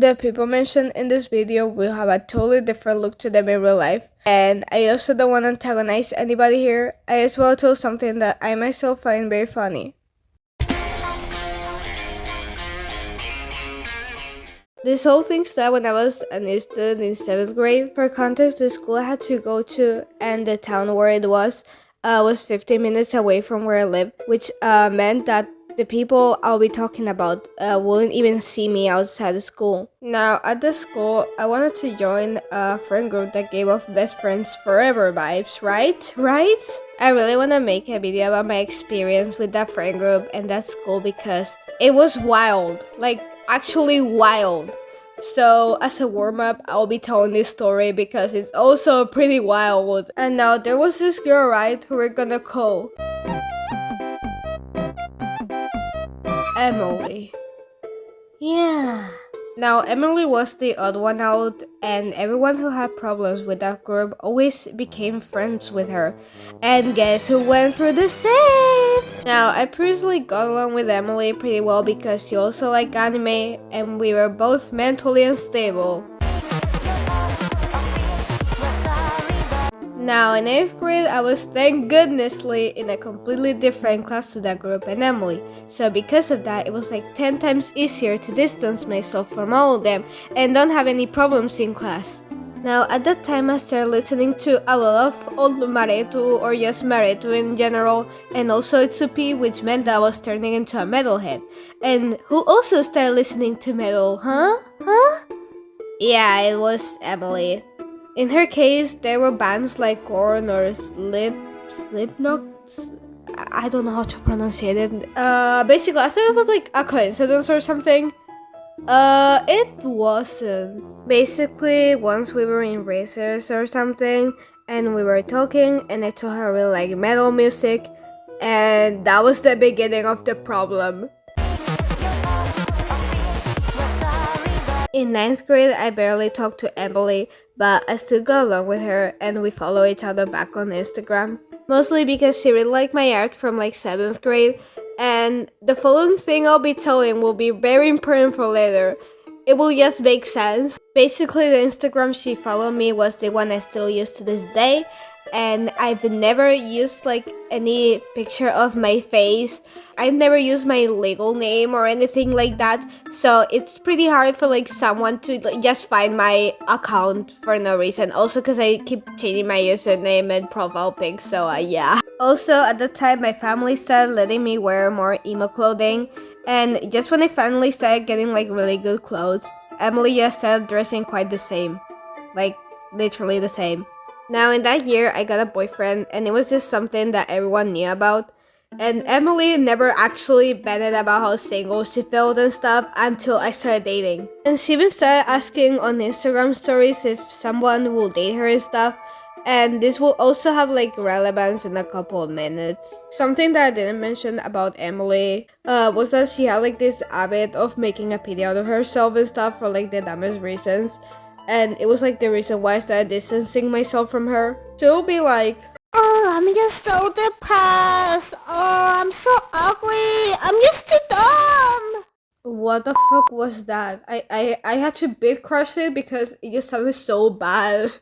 The people mentioned in this video will have a totally different look to them in real life. And I also don't want to antagonize anybody here. I just want to tell something that I myself find very funny. This whole thing started when I was a new student in 7th grade. For context, the school I had to go to and the town where it was 15 minutes away from where I lived, which meant that the people I'll be talking about wouldn't even see me outside the school. Now, at the school, I wanted to join a friend group that gave off best friends forever vibes, right? I really want to make a video about my experience with that friend group and that school because it was wild, like actually wild. So as a warm-up, I'll be telling this story because it's also pretty wild. And now there was this girl, right, who we're gonna call Emily. Yeah. Now, Emily was the odd one out, and everyone who had problems with that group always became friends with her. And guess who went through the same? Now, I previously got along with Emily pretty well because she also liked anime, and we were both mentally unstable. Now, in 8th grade, I was thank goodnessly in a completely different class to that group and Emily. So because of that, it was like 10 times easier to distance myself from all of them and don't have any problems in class. Now, at that time, I started listening to a lot of old Maretu or just Maretu in general, and also Itsupi, which meant that I was turning into a metalhead. And who also started listening to metal, huh? Yeah, it was Emily. In her case, there were bands like Korn or Slipknot. I don't know how to pronounce it. Basically, I thought it was like a coincidence or something. It wasn't. Basically, once we were in races or something, and we were talking, and I told her I really like metal music, and that was the beginning of the problem. In 9th grade, I barely talked to Emily, but I still got along with her and we follow each other back on Instagram. Mostly because she really liked my art from like 7th grade, and the following thing I'll be telling will be very important for later. It will just make sense. Basically, the Instagram she followed me was the one I still use to this day, and I've never used like any picture of my face. I've never used my legal name or anything like that, so it's pretty hard for like someone to like, just find my account for no reason. Also because I keep changing my username and profile pic, so yeah. Also, at the time, my family started letting me wear more emo clothing, and just when I finally started getting like really good clothes, Emily just started dressing quite the same. Like, literally the same. Now, in that year, I got a boyfriend, and it was just something that everyone knew about. And Emily never actually vented about how single she felt and stuff until I started dating. And she even started asking on Instagram stories if someone will date her and stuff. And this will also have like relevance in a couple of minutes. Something that I didn't mention about Emily was that she had like this habit of making a pity out of herself and stuff for like the dumbest reasons. And it was like the reason why I started distancing myself from her. She'll be like, "Oh, I'm just so depressed. Oh, I'm so ugly. I'm just too dumb." what the fuck was that? I had to bit crush it because it just sounded so bad.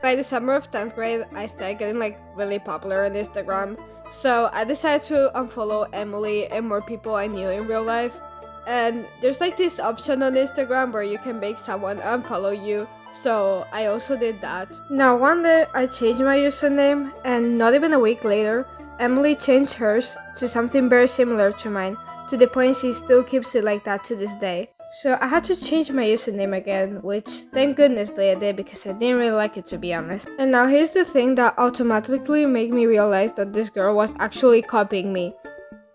By the summer of 10th grade, I started getting like really popular on Instagram. So I decided to unfollow Emily and more people I knew in real life. And there's like this option on Instagram where you can make someone unfollow you. So I also did that. Now one day I changed my username, and not even a week later, Emily changed hers to something very similar to mine, to the point she still keeps it like that to this day. So I had to change my username again, which thank goodness I did because I didn't really like it, to be honest. And now here's the thing that automatically made me realize that this girl was actually copying me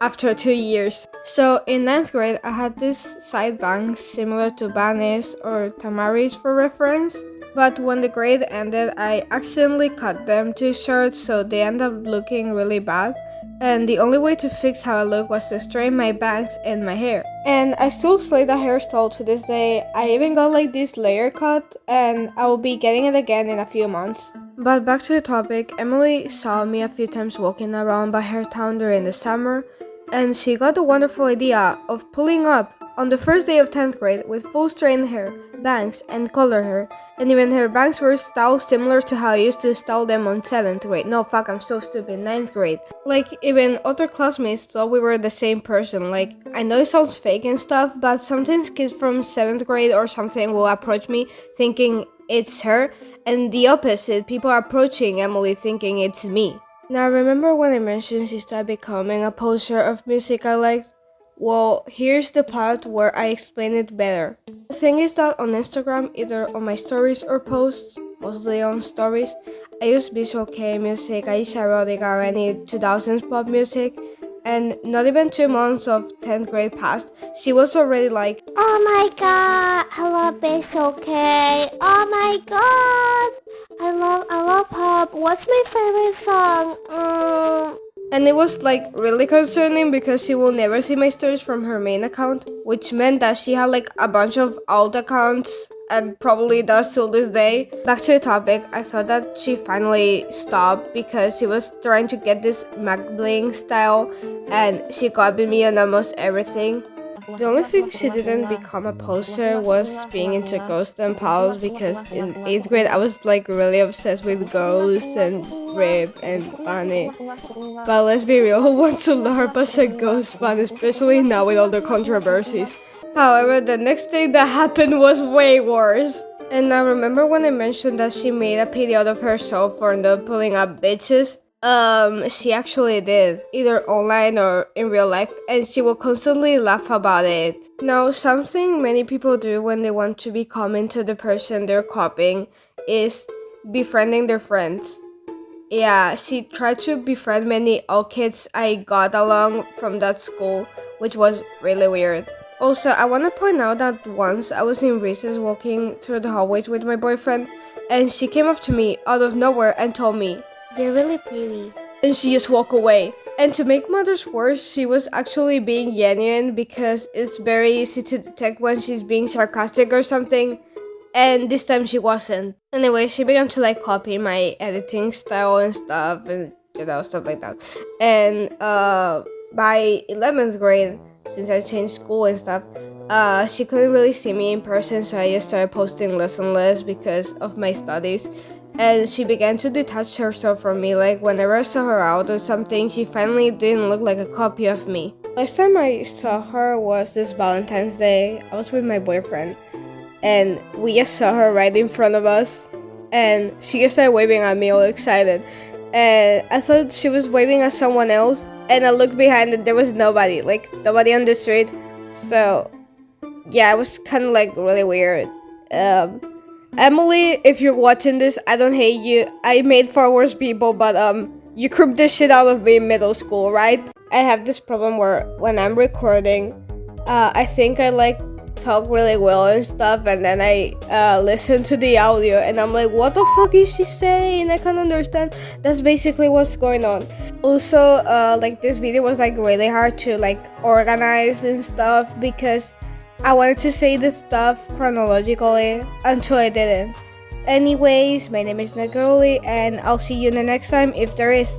after 2 years. So in 9th grade, I had these side bangs similar to Vane's or Tamari's for reference. But when the grade ended, I accidentally cut them too short, so they ended up looking really bad. And the only way to fix how I look was to straighten my bangs and my hair. And I still slay that hairstyle to this day. I even got like this layer cut, and I will be getting it again in a few months. But back to the topic, Emily saw me a few times walking around by her town during the summer, And she got the wonderful idea of pulling up on the first day of 10th grade with full straightened hair, bangs, and color hair, and even her bangs were styled similar to how I used to style them on 7th grade. No, fuck, I'm so stupid, 9th grade. Like, even other classmates thought we were the same person. Like, I know it sounds fake and stuff, but sometimes kids from 7th grade or something will approach me thinking it's her, and the opposite, people are approaching Emily thinking it's me. Now, remember when I mentioned she started becoming a poster of music I liked? Well, here's the part where I explain it better. The thing is that on Instagram, either on my stories or posts, mostly on stories, I use visual K music, I use erotic or any 2000s pop music, and not even 2 months of 10th grade passed, she was already like, Oh my god, I love visual K. Oh my god, I love pop. What's my favorite song? And it was like really concerning because she will never see my stories from her main account, which meant that she had like a bunch of alt accounts and probably does till this day. Back to the topic, I thought that she finally stopped because she was trying to get this MacBling style and she copied me on almost everything. The only thing she didn't become a poster was being into ghosts and pals because in 8th grade I was like really obsessed with ghosts and Rip and Vane. But let's be real, who wants to LARP as a ghost fan, especially now with all the controversies? However, the next thing that happened was way worse. And I remember when I mentioned that she made a pity out of herself for not pulling up bitches. She actually did, either online or in real life, and she will constantly laugh about it. Now, something many people do when they want to become into the person they're copying is befriending their friends. Yeah, she tried to befriend many old kids I got along from that school, which was really weird. Also, I want to point out that once I was in recess walking through the hallways with my boyfriend, and she came up to me out of nowhere and told me, They're really pretty. and she just walked away. And to make matters worse, she was actually being genuine because it's very easy to detect when she's being sarcastic or something, and this time she wasn't. Anyway, she began to like copy my editing style and stuff, and stuff like that. And by 11th grade, since I changed school and stuff, she couldn't really see me in person, so I just started posting less and less because of my studies. And she began to detach herself from me, like whenever I saw her out or something, she finally didn't look like a copy of me. Last time I saw her was this Valentine's Day. I was with my boyfriend, and we just saw her right in front of us, and she just started waving at me all excited. And I thought she was waving at someone else, and I looked behind and there was nobody, like nobody on the street. So yeah, it was kind of like really weird. Emily, if you're watching this, I don't hate you. I made far worse people, but you creeped the shit out of me in middle school, right? I have this problem where when I'm recording, I think I like talk really well and stuff, and then I listen to the audio and I'm like, what the fuck is she saying? I can't understand. That's basically what's going on. Also, like this video was like really hard to like organize and stuff because I wanted to say this stuff chronologically until I didn't. Anyways, my name is Net.Gurlie and I'll see you in the next time if there is.